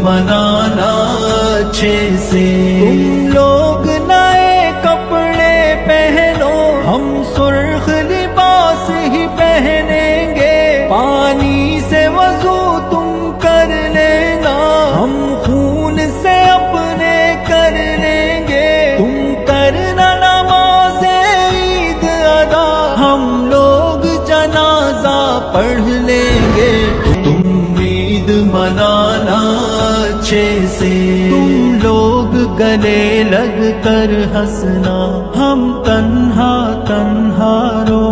मनाना अच्छे से। तुम लोग नए कपड़े पहनो, हम सुर्ख लिबास ही पहनेंगे। पानी से वजू तुम कर लेना, हम खून से अपने कर लेंगे। तुम करना नमाज़े ईद अदा, हम लोग जनाजा पढ़ लेंगे। तुम ईद मनाना अच्छे से। तुम लोग गले लग कर हंसना, हम तन्हा तन्हा रो